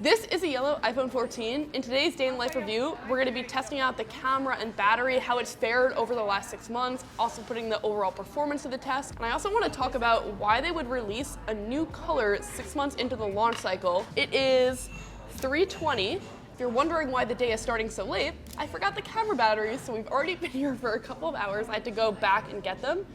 This is a yellow iPhone 14. In today's day in life review, we're going to be testing out the camera and battery, how it's fared over the last 6 months, also putting the overall performance to the test. And I also want to talk about why they would release a new color 6 months into the launch cycle. It is 3:20. If you're wondering why the day is starting so late, I forgot the camera batteries, so we've already been here for a couple of hours. I had to go back and get them.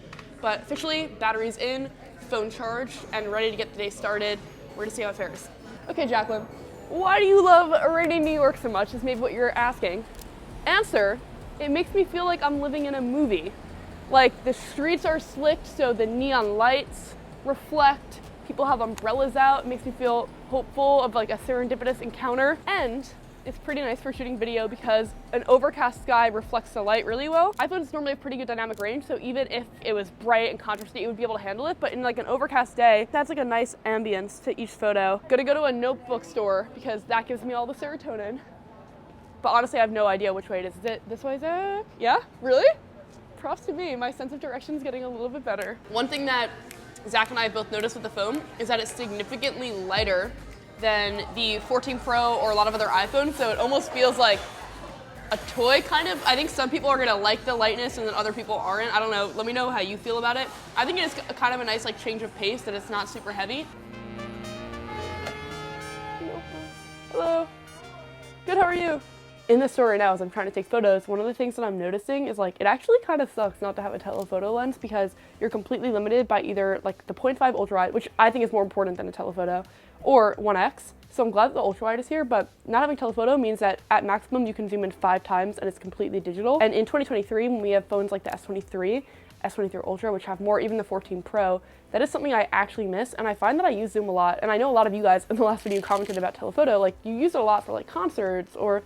But officially, batteries in, phone charged, and ready to get the day started. We're going to see how it fares. Okay, Jacklyn. Why do you love rainy New York so much is maybe what you're asking. Answer, it makes me feel like I'm living in a movie. Like the streets are slicked so the neon lights reflect, people have umbrellas out, it makes me feel hopeful of like a serendipitous encounter. And it's pretty nice for shooting video because an overcast sky reflects the light really well. iPhones normally have pretty good dynamic range, so even if it was bright and contrasty, it would be able to handle it. But in like an overcast day, that's like a nice ambience to each photo. Gonna go to a notebook store because that gives me all the serotonin. But honestly, I have no idea which way it is. Is it this way, Zach? Yeah, really? Props to me, my sense of direction is getting a little bit better. One thing that Zach and I have both noticed with the phone is that it's significantly lighter than the 14 Pro or a lot of other iPhones, so it almost feels like a toy, kind of. I think some people are gonna like the lightness and then other people aren't. I don't know, let me know how you feel about it. I think it is kind of a nice like change of pace, that it's not super heavy. Hello. Good, how are you? In the store right now, as I'm trying to take photos, one of the things that I'm noticing is like, it actually kind of sucks not to have a telephoto lens because you're completely limited by either like the 0.5 ultra wide, which I think is more important than a telephoto, or 1x. So I'm glad that the ultra wide is here, but not having telephoto means that at maximum you can zoom in 5 times and it's completely digital. And in 2023, when we have phones like the S23, S23 Ultra, which have more, even the 14 Pro, that is something I actually miss. And I find that I use Zoom a lot. And I know a lot of you guys in the last video commented about telephoto, like you use it a lot for like concerts, or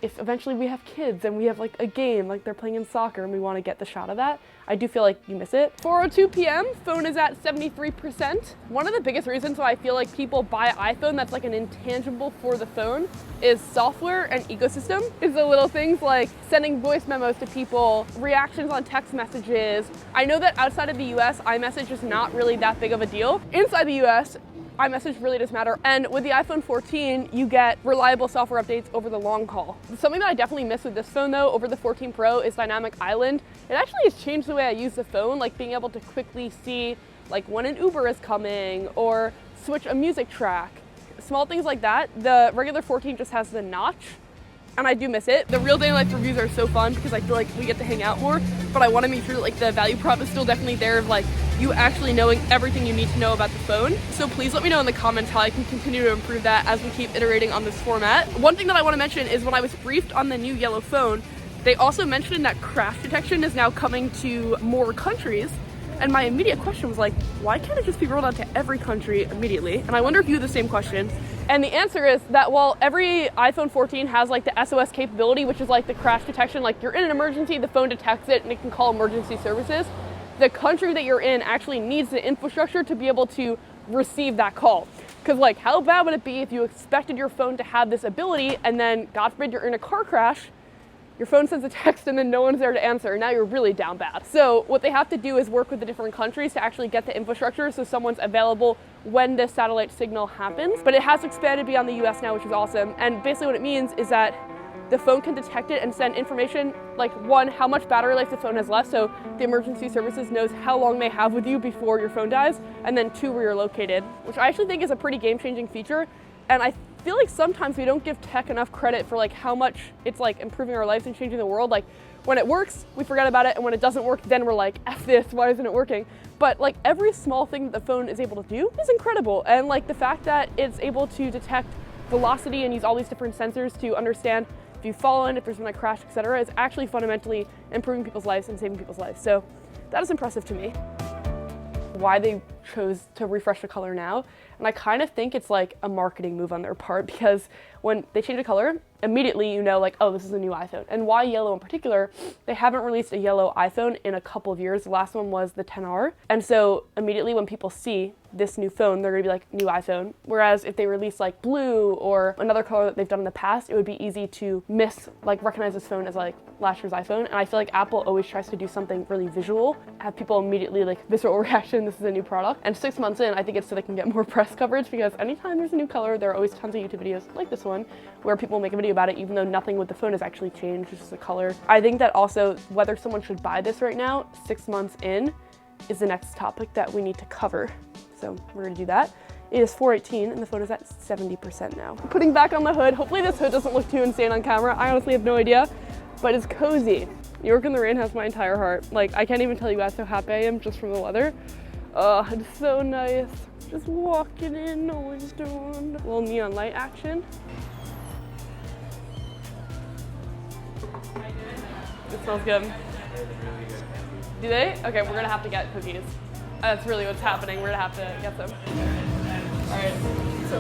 if eventually we have kids and we have like a game, like they're playing in soccer and we want to get the shot of that, I do feel like you miss it. 4:02 p.m., phone is at 73%. One of the biggest reasons why I feel like people buy iPhone that's like an intangible for the phone is software and ecosystem. Is the little things like sending voice memos to people, reactions on text messages. I know that outside of the US, iMessage is not really that big of a deal. Inside the US, iMessage really does matter. And with the iPhone 14, you get reliable software updates over the long haul. Something that I definitely miss with this phone though, over the 14 Pro, is Dynamic Island. It actually has changed the way I use the phone, like being able to quickly see like when an Uber is coming or switch a music track. Small things like that. The regular 14 just has the notch, and I do miss it. The real day life reviews are so fun because I feel like we get to hang out more, but I want to make sure that like the value prop is still definitely there of like you actually knowing everything you need to know about the phone. So please let me know in the comments how I can continue to improve that as we keep iterating on this format. One thing that I want to mention is when I was briefed on the new yellow phone, they also mentioned that crash detection is now coming to more countries. And my immediate question was like, why can't it just be rolled out to every country immediately? And I wonder if you have the same question. And the answer is that while every iPhone 14 has like the SOS capability, which is like the crash detection, like you're in an emergency, the phone detects it and it can call emergency services, the country that you're in actually needs the infrastructure to be able to receive that call. Because like, how bad would it be if you expected your phone to have this ability and then, God forbid, you're in a car crash, your phone sends a text and then no one's there to answer, and now you're really down bad. So what they have to do is work with the different countries to actually get the infrastructure so someone's available when the satellite signal happens. But it has expanded beyond the US now, which is awesome. And basically what it means is that the phone can detect it and send information, like one, how much battery life the phone has left, so the emergency services knows how long they have with you before your phone dies, and then two, where you're located, which I actually think is a pretty game-changing feature. And I feel like sometimes we don't give tech enough credit for like how much it's like improving our lives and changing the world. Like when it works, we forget about it, and when it doesn't work, then we're like, F this, why isn't it working? But like every small thing that the phone is able to do is incredible. And like the fact that it's able to detect velocity and use all these different sensors to understand if you've fallen, if there's been a crash, etc., is actually fundamentally improving people's lives and saving people's lives. So that is impressive to me. Why they chose to refresh the color now, and I kind of think it's like a marketing move on their part, because when they change the color, immediately you know like, oh, this is a new iPhone. And why yellow in particular? They haven't released a yellow iPhone in a couple of years. The last one was the XR, and so immediately when people see this new phone, they're gonna be like new iPhone. Whereas if they release like blue or another color that they've done in the past, it would be easy to recognize this phone as like last year's iPhone. And I feel like Apple always tries to do something really visual, have people immediately like visceral reaction, this is a new product. And 6 months in, I think it's so they can get more press coverage, because anytime there's a new color, there are always tons of YouTube videos like this one where people make a video about it, even though nothing with the phone has actually changed, it's just the color. I think that also whether someone should buy this right now, 6 months in, is the next topic that we need to cover. So we're gonna do that. It is 4:18 and the phone is at 70% now. Putting back on the hood. Hopefully this hood doesn't look too insane on camera. I honestly have no idea, but it's cozy. New York in the rain has my entire heart. Like, I can't even tell you guys how happy I am just from the weather. It's so nice. Just walking in, no one's doing. A little neon light action. It smells good. Do they? Okay, we're gonna have to get cookies. That's really what's happening. We're gonna have to get them. All right. So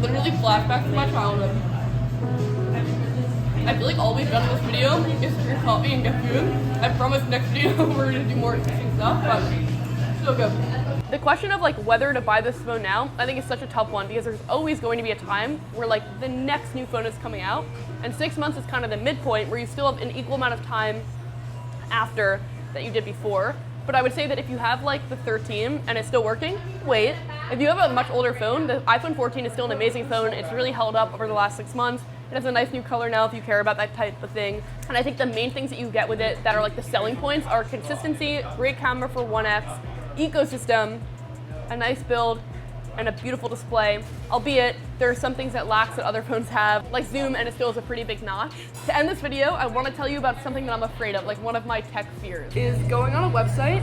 literally flashbacks to my childhood. I feel like all we've done in this video is drink coffee and get food. I promise next video we're gonna do more interesting stuff, but so good. The question of like whether to buy this phone now, I think is such a tough one, because there's always going to be a time where like the next new phone is coming out, and 6 months is kind of the midpoint where you still have an equal amount of time after that you did before. But I would say that if you have like the 13 and it's still working, wait. If you have a much older phone, the iPhone 14 is still an amazing phone. It's really held up over the last 6 months. It has a nice new color now if you care about that type of thing. And I think the main things that you get with it that are like the selling points are consistency, great camera for 1x, ecosystem, a nice build, and a beautiful display. Albeit, there are some things that lacks that other phones have, like zoom, and it still has a pretty big notch. To end this video, I want to tell you about something that I'm afraid of, like one of my tech fears, is going on a website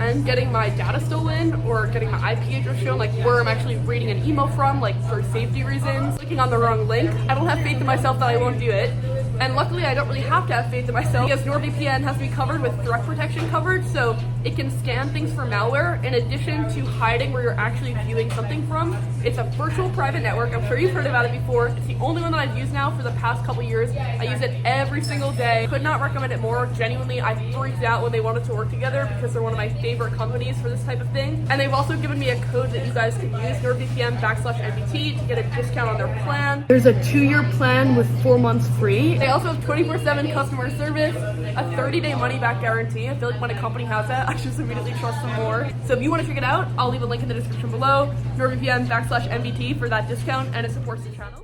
and getting my data stolen or getting my IP address shown, like where I'm actually reading an email from, like for safety reasons, clicking on the wrong link. I don't have faith in myself that I won't do it. And luckily, I don't really have to have faith in myself, because NordVPN has me covered with threat protection coverage, so it can scan things for malware in addition to hiding where you're actually viewing something from. It's a virtual private network. I'm sure you've heard about it before. It's the only one that I've used now for the past couple years. I use it every single day. Could not recommend it more. Genuinely, I freaked out when they wanted to work together, because they're one of my favorite companies for this type of thing. And they've also given me a code that you guys can use, NordVPN/NBT, to get a discount on their plan. There's a 2-year plan with 4 months free. They also have 24/7 customer service, a 30-day money-back guarantee. I feel like when a company has that, I just immediately trust them more. So if you want to check it out, I'll leave a link in the description below, NordVPN/NBT for that discount, and it supports the channel.